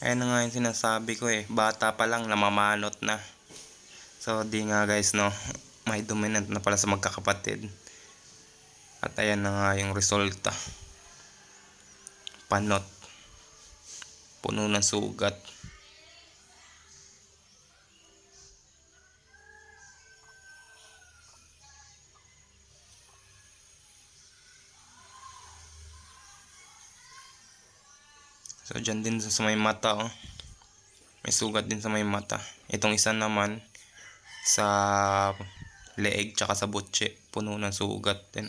Ayan na nga yung sinasabi ko eh, bata pa lang namamanot na. So di nga guys no, may dominant na pala sa magkakapatid. At ayan na nga yung resulta. Panot. Puno ng sugat. So dyan din sa may mata oh. May sugat din sa may mata. Itong isa naman sa leeg tsaka sa butche, puno ng sugat din.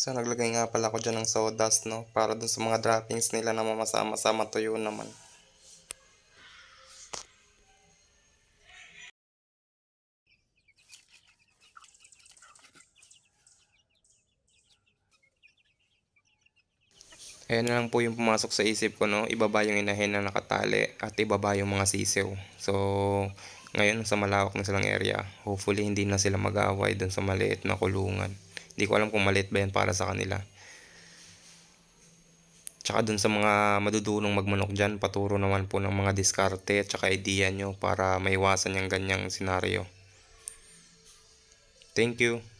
So naglagay nga pala ako dyan ng sawdust no, para dun sa mga droppings nila na mamasama-sama tuyo naman. Ayan na lang po yung pumasok sa isip ko no, ibaba yung inahin na nakatali at ibaba yung mga sisiw. So ngayon sa malawak na silang area, hopefully hindi na sila mag-aaway dun sa maliit na kulungan. Hindi ko alam kung maliit ba yan para sa kanila. Tsaka dun sa mga madudulong magmanok dyan, paturo naman po ng mga diskarte at tsaka idea nyo para maiwasan yung ganyang senaryo. Thank you.